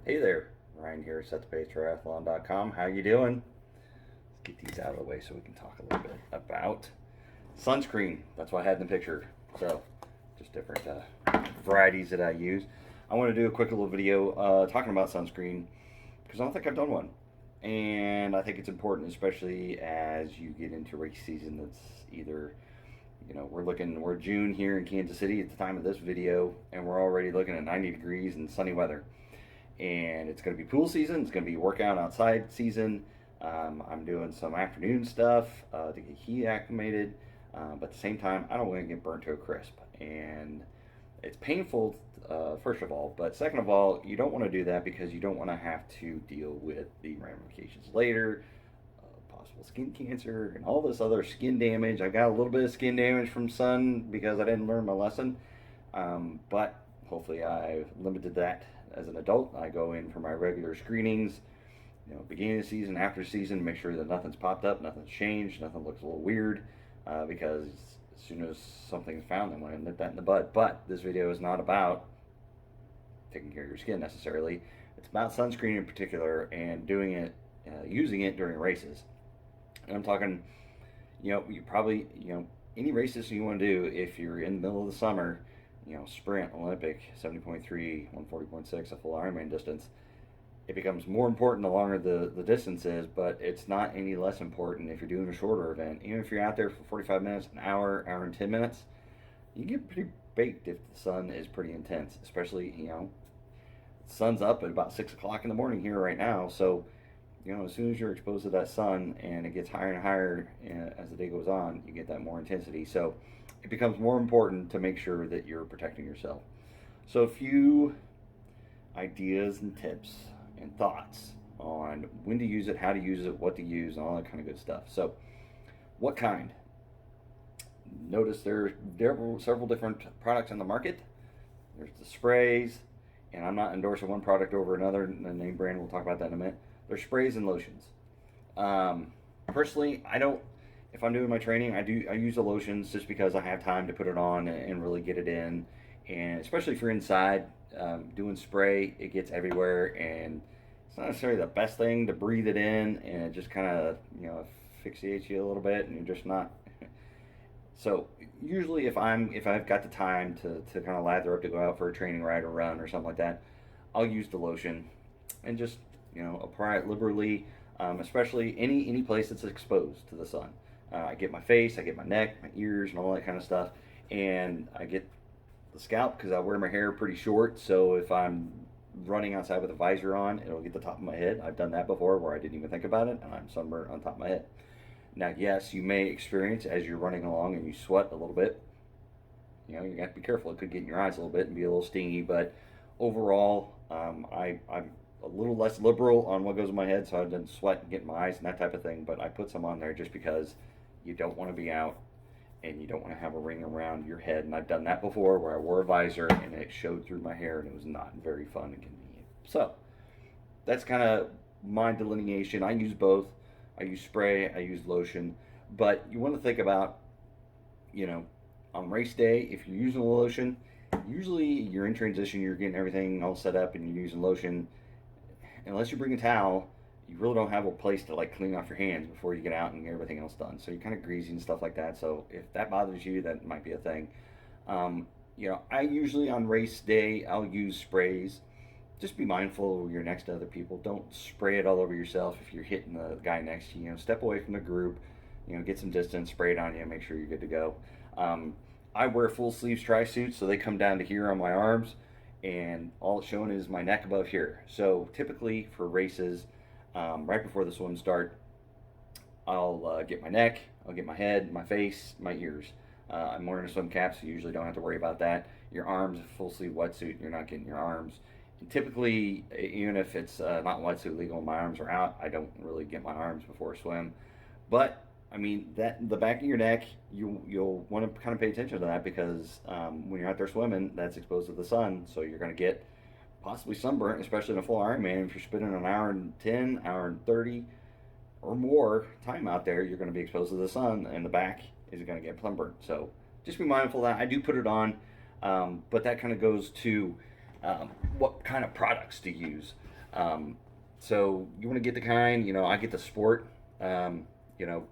Hey there, Ryan here, setthepacetriathlon.com. How you doing? Let's get these out of the way so we can talk a little bit about sunscreen. That's what I had in the picture. So, just different varieties that I use. I want to do a quick little video talking about sunscreen because I don't think I've done one. And I think it's important, especially as you get into race season that's either we're June here in Kansas City at the time of this video, and we're already looking at 90 degrees and sunny weather. And it's going to be pool season. It's going to be workout outside season. I'm doing some afternoon stuff to get heat acclimated, but at the same time, I don't want to get burnt to a crisp. And it's painful, first of all, but second of all, you don't want to do that because you don't want to have to deal with the ramifications later, possible skin cancer, and all this other skin damage. I've got a little bit of skin damage from sun because I didn't learn my lesson, but hopefully I've limited that. As an adult, I go in for my regular screenings, beginning of the season, after the season, make sure that nothing's popped up, nothing's changed, nothing looks a little weird, because as soon as something's found, I'm going to nip that in the bud. But this video is not about taking care of your skin necessarily. It's about sunscreen in particular and doing it, using it during races. And I'm talking, you probably, any races you want to do if you're in the middle of the summer, sprint, Olympic, 70.3, 140.6, a full Ironman distance, it becomes more important the longer the distance is, but it's not any less important if you're doing a shorter event. Even if you're out there for 45 minutes, an hour, hour and 10 minutes, you get pretty baked if the sun is pretty intense, especially, the sun's up at about 6 o'clock in the morning here right now, so, as soon as you're exposed to that sun and it gets higher and higher as the day goes on, you get that more intensity. So it becomes more important to make sure that you're protecting yourself. So a few ideas and tips and thoughts on when to use it, how to use it, what to use, and all that kind of good stuff. So what kind? Notice there are several different products on the market. There's the sprays, and I'm not endorsing one product over another, the name brand, we'll talk about that in a minute. There's sprays and lotions. Personally, I don't. If I'm doing my training, I use the lotions just because I have time to put it on and really get it in, and especially if you're inside doing spray, it gets everywhere, and it's not necessarily the best thing to breathe it in, and it just kind of asphyxiates you a little bit, and you're just not. So usually, if I've got the time to kind of lather up to go out for a training ride or run or something like that, I'll use the lotion and just apply it liberally, especially any place that's exposed to the sun. I get my face, I get my neck, my ears, and all that kind of stuff, and I get the scalp because I wear my hair pretty short. So if I'm running outside with a visor on, it'll get the top of my head. I've done that before where I didn't even think about it, and I'm sunburned on top of my head. Now, yes, you may experience as you're running along and you sweat a little bit. You got to be careful. It could get in your eyes a little bit and be a little stingy, but overall, I'm a little less liberal on what goes in my head, so I didn't sweat and get in my eyes and that type of thing, but I put some on there just because you don't want to be out and you don't want to have a ring around your head. And I've done that before where I wore a visor and it showed through my hair and it was not very fun and convenient. So that's kind of my delineation. I use both. I use spray, I use lotion, but you want to think about, on race day, if you're using a lotion, usually you're in transition, you're getting everything all set up and you're using lotion. Unless you bring a towel, you really don't have a place to clean off your hands before you get out and get everything else done. So you're kind of greasy and stuff like that. So if that bothers you, that might be a thing. I usually on race day, I'll use sprays. Just be mindful when you're next to other people. Don't spray it all over yourself if you're hitting the guy next to you. Step away from the group, get some distance, spray it on you, make sure you're good to go. I wear full sleeves tri-suits, so they come down to here on my arms, and all it's showing is my neck above here. So typically for races, right before the swim start, I'll get my neck, I'll get my head, my face, my ears. I'm wearing a swim cap, so you usually don't have to worry about that. Your arms, full sleeve wetsuit, you're not getting your arms. And typically, even if it's not wetsuit legal, my arms are out. I don't really get my arms before a swim. But the back of your neck, you'll want to kind of pay attention to that because when you're out there swimming, that's exposed to the sun, so you're going to get possibly sunburnt, especially in a full Ironman. If you're spending an hour and 10, hour and 30 or more time out there, you're going to be exposed to the sun, and the back is going to get sunburnt. So just be mindful of that. I do put it on, but that kind of goes to what kind of products to use. Um, so you want to get the kind, I get the sport. Um, you know,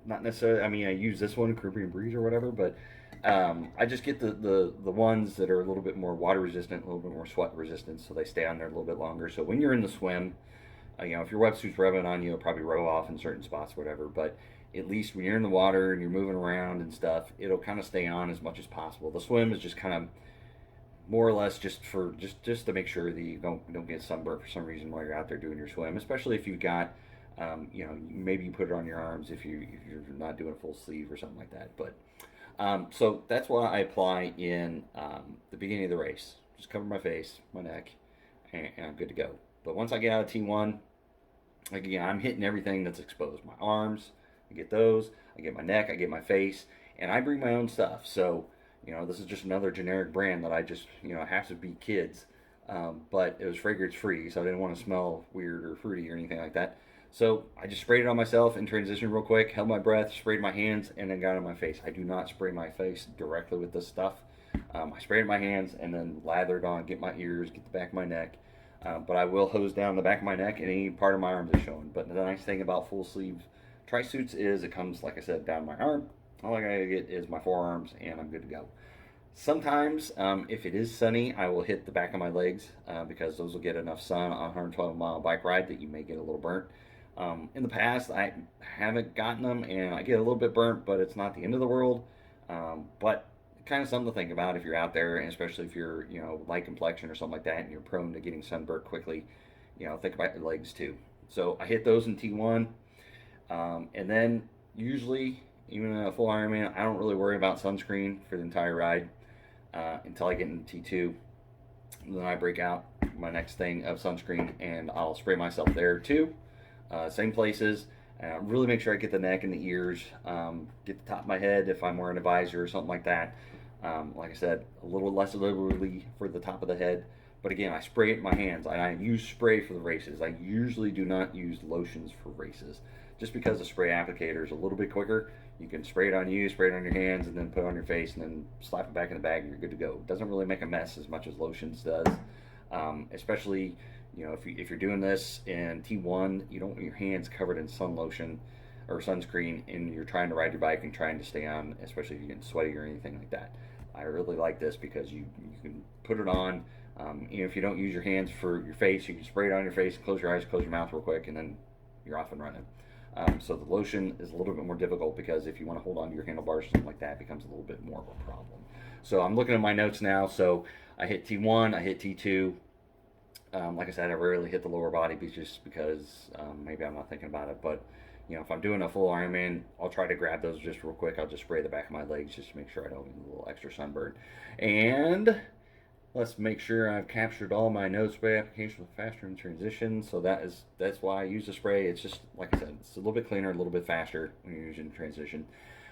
Not necessarily. I mean, I use this one, Caribbean Breeze or whatever, but I just get the ones that are a little bit more water resistant, a little bit more sweat resistant, so they stay on there a little bit longer. So when you're in the swim, if your wetsuit's rubbing on you, it'll probably rub off in certain spots, whatever. But at least when you're in the water and you're moving around and stuff, it'll kind of stay on as much as possible. The swim is just kind of more or less just for just to make sure that you don't get sunburned for some reason while you're out there doing your swim, especially if you've got maybe you put it on your arms if you're not doing a full sleeve or something like that. But so that's why I apply in the beginning of the race. Just cover my face, my neck, and I'm good to go. But once I get out of T1, like again, I'm hitting everything that's exposed. My arms, I get those. I get my neck, I get my face, and I bring my own stuff. So this is just another generic brand that I just it has to be kids. But it was fragrance free, so I didn't want to smell weird or fruity or anything like that. So I just sprayed it on myself in transition real quick, held my breath, sprayed my hands, and then got it on my face. I do not spray my face directly with this stuff. I sprayed it in my hands and then lathered on, get my ears, get the back of my neck. But I will hose down the back of my neck and any part of my arms is showing. But the nice thing about full sleeve tri suits is it comes, like I said, down my arm. All I gotta get is my forearms and I'm good to go. Sometimes, if it is sunny, I will hit the back of my legs because those will get enough sun on a 112-mile bike ride that you may get a little burnt. In the past, I haven't gotten them, and I get a little bit burnt, but it's not the end of the world. But kind of something to think about if you're out there, and especially if you're, light complexion or something like that, and you're prone to getting sunburnt quickly. Think about your legs too. So I hit those in T1, and then usually, even in a full Ironman, I don't really worry about sunscreen for the entire ride until I get into T2. And then I break out my next thing of sunscreen, and I'll spray myself there too. Same places. Really make sure I get the neck and the ears, get the top of my head if I'm wearing a visor or something like that. Like I said, a little less liberally for the top of the head. But again, I spray it in my hands, and I use spray for the races. I usually do not use lotions for races, just because the spray applicator is a little bit quicker. You can spray it on you, spray it on your hands, and then put it on your face, and then slap it back in the bag, and you're good to go. It doesn't really make a mess as much as lotions does, especially if you're doing this in T1, you don't want your hands covered in sun lotion or sunscreen, and you're trying to ride your bike and trying to stay on, especially if you're getting sweaty or anything like that. I really like this because you can put it on. If you don't use your hands for your face, you can spray it on your face, close your eyes, close your mouth real quick, and then you're off and running. So the lotion is a little bit more difficult because if you want to hold on to your handlebars or something like that, it becomes a little bit more of a problem. So I'm looking at my notes now. So I hit T1, I hit T2. Like I said, I rarely hit the lower body just because maybe I'm not thinking about it. But if I'm doing a full Ironman, I'll try to grab those just real quick. I'll just spray the back of my legs just to make sure I don't get a little extra sunburn. And let's make sure I've captured all my nose spray application with faster in transition. So that's why I use the spray. It's just, like I said, it's a little bit cleaner, a little bit faster when you're using transition.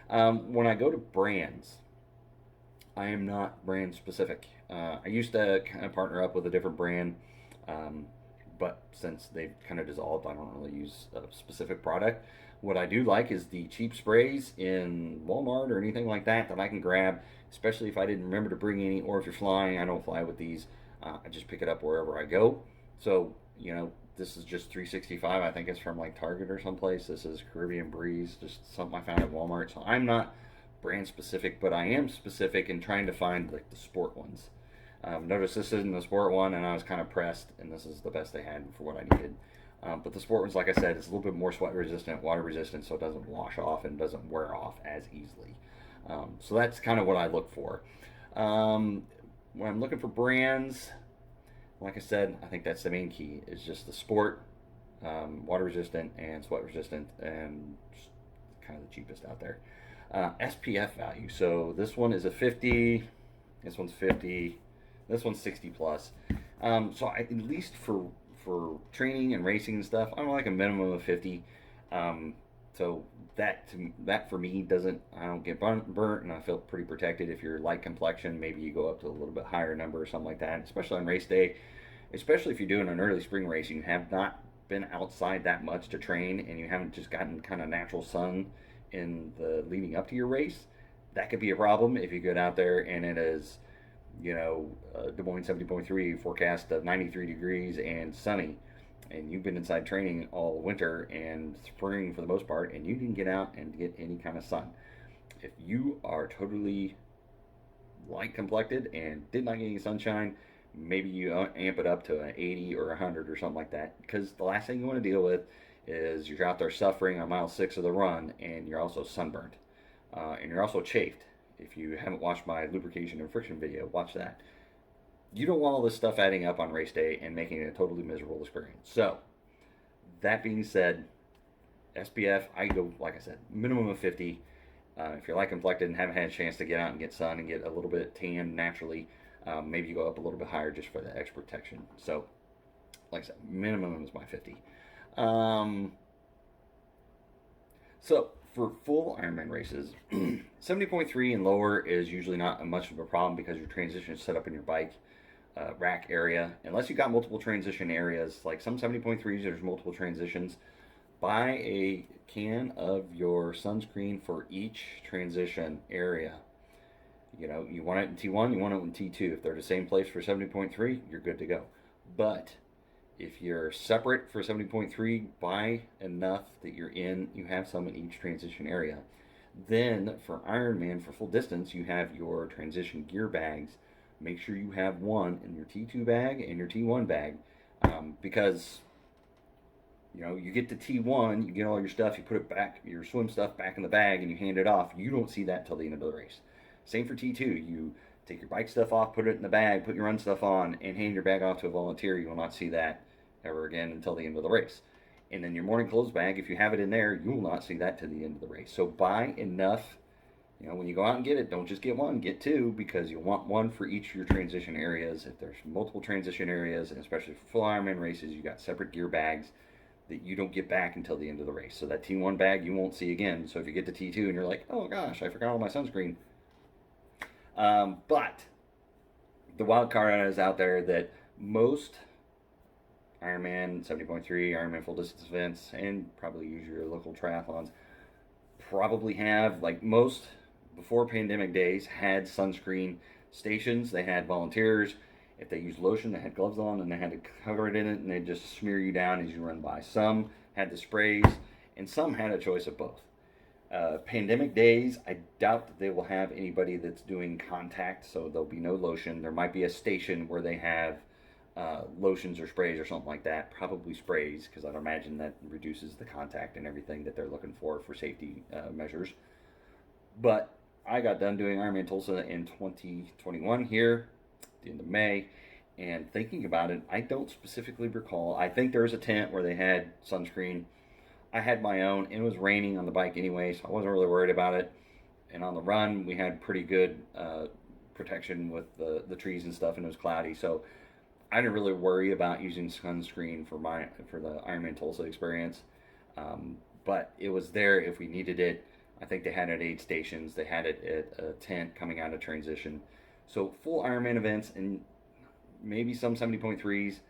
When I go to brands, I am not brand specific. I used to kind of partner up with a different brand, but since they've kind of dissolved, I don't really use a specific product. What I do like is the cheap sprays in Walmart or anything like that I can grab, especially if I didn't remember to bring any, or if you're flying. I don't fly with these. I just pick it up wherever I go. So, this is just 365. I think it's from like Target or someplace. This is Caribbean Breeze, just something I found at Walmart. So I'm not brand specific, but I am specific in trying to find like the sport ones. Notice this isn't the sport one, and I was kind of pressed, and this is the best they had for what I needed. But the sport ones, like I said, it's a little bit more sweat resistant, water resistant, so it doesn't wash off and doesn't wear off as easily. So that's kind of what I look for. When I'm looking for brands, like I said, I think that's the main key. Is just the sport, water resistant and sweat resistant, and just kind of the cheapest out there. SPF value. So this one is a 50. This one's 50. This one's 60 plus. So at least for training and racing and stuff, I'm like a minimum of 50. So that for me I don't get burnt, and I feel pretty protected. If you're light complexion, maybe you go up to a little bit higher number or something like that, especially on race day, especially if you're doing an early spring race, you have not been outside that much to train, and you haven't just gotten kind of natural sun in the leading up to your race. That could be a problem if you get out there and it is Des Moines 70.3 forecast of 93 degrees and sunny, and you've been inside training all winter and spring for the most part, and you didn't get out and get any kind of sun. If you are totally light complected and did not get any sunshine, maybe you amp it up to an 80 or 100 or something like that, because the last thing you want to deal with is you're out there suffering on mile 6 of the run and you're also sunburned, and you're also chafed. If you haven't watched my lubrication and friction video, watch that. You don't want all this stuff adding up on race day and making it a totally miserable experience. So that being said, SPF, I go, like I said, minimum of 50. If you're light complected and haven't had a chance to get out and get sun and get a little bit tan naturally, maybe you go up a little bit higher just for the extra protection. So, like I said, minimum is my 50. So for full Ironman races, 70.3 and lower is usually not much of a problem because your transition is set up in your bike rack area. Unless you got multiple transition areas, like some 70.3s, there's multiple transitions. Buy a can of your sunscreen for each transition area. You want it in T1, you want it in T2. If they're the same place for 70.3, you're good to go. But if you're separate for 70.3, buy enough that you have some in each transition area. Then for Ironman, for full distance, you have your transition gear bags. Make sure you have one in your T2 bag and your T1 bag, because you get to T1, you get all your stuff, you put it back, your swim stuff back in the bag, and you hand it off. You don't see that till the end of the race. Same for T2. You take your bike stuff off, put it in the bag, put your run stuff on, and hand your bag off to a volunteer. You will not see that ever again until the end of the race. And then your morning clothes bag, if you have it in there, you will not see that to the end of the race. So buy enough. When you go out and get it, don't just get one, get two, because you want one for each of your transition areas. If there's multiple transition areas, and especially for full Ironman races, you got separate gear bags that you don't get back until the end of the race. So that T1 bag you won't see again. So if you get to T2 and you're like, oh gosh, I forgot all my sunscreen. But the wild card is out there that most Ironman 70.3, Ironman full distance events, and probably use your local triathlons, probably have, like most before pandemic days, had sunscreen stations. They had volunteers. If they used lotion, they had gloves on and they had to cover it in it, and they just smear you down as you run by. Some had the sprays, and some had a choice of both. Pandemic days, I doubt that they will have anybody that's doing contact, so there'll be no lotion. There might be a station where they have lotions or sprays or something like that. Probably sprays, because I'd imagine that reduces the contact and everything that they're looking for safety measures. But I got done doing Ironman Tulsa in 2021 here, the end of May, and thinking about it, I don't specifically recall. I think there was a tent where they had sunscreen. I had my own, and it was raining on the bike anyway, so I wasn't really worried about it. And on the run, we had pretty good protection with the trees and stuff, and it was cloudy, so I didn't really worry about using sunscreen for the Ironman Tulsa experience. But it was there if we needed it. I think they had it at aid stations. They had it at a tent coming out of transition. So full Ironman events and maybe some 70.3s,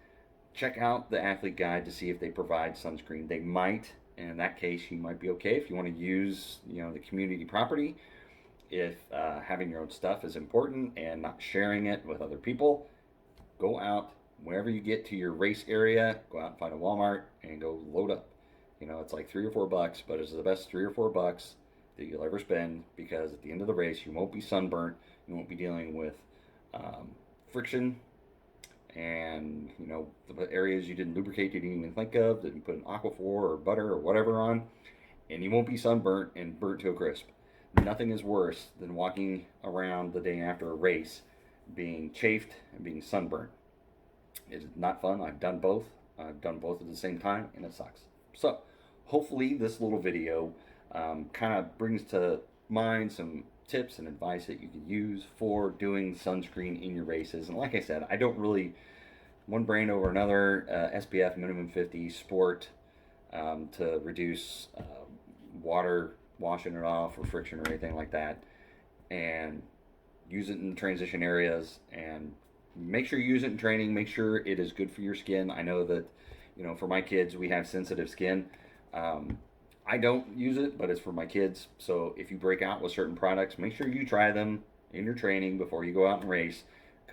check out the athlete guide to see if they provide sunscreen. They might, and in that case, you might be okay if you want to use the community property. If having your own stuff is important and not sharing it with other people, go out whenever you get to your race area. Go out and find a Walmart and go load up. It's like $3 or $4, but it's the best $3 or $4 that you'll ever spend, because at the end of the race, you won't be sunburnt. You won't be dealing with friction and the areas you didn't lubricate, you didn't even think of, that you put an Aquaphor or butter or whatever on, and you won't be sunburnt and burnt to a crisp. Nothing is worse than walking around the day after a race being chafed and being sunburnt. It's not fun. I've done both. I've done both at the same time, and it sucks. So hopefully this little video kind of brings to mind some tips and advice that you can use for doing sunscreen in your races. And like I said, I don't really one brand over another. SPF minimum 50 sport to reduce water washing it off or friction or anything like that, and use it in the transition areas, and make sure you use it in training. Make sure it is good for your skin. I know that for my kids, we have sensitive skin. I don't use it, but it's for my kids. So if you break out with certain products, make sure you try them in your training before you go out and race.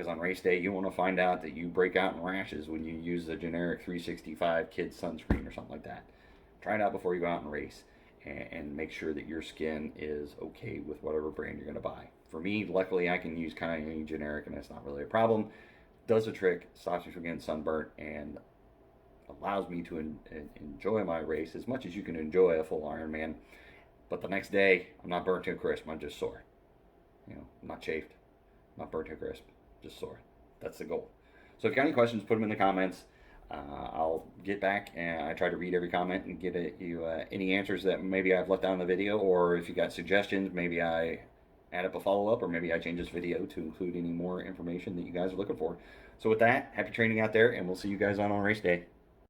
because on race day you want to find out that you break out in rashes when you use the generic 365 kids sunscreen or something like that. Try it out before you go out and race, and make sure that your skin is okay with whatever brand you're going to buy. For me, luckily, I can use kind of any generic, and it's not really a problem. Does the trick, stops me from getting sunburnt, and allows me to enjoy my race as much as you can enjoy a full Ironman. But the next day, I'm not burnt to a crisp. I'm just sore. I'm not chafed, not burnt to a crisp, just sore. That's the goal. So if you got any questions, put them in the comments. I'll get back, and I try to read every comment and get you any answers that maybe I've left out in the video, or if you got suggestions, maybe I add up a follow-up, or maybe I change this video to include any more information that you guys are looking for. So with that, happy training out there, and we'll see you guys on race day.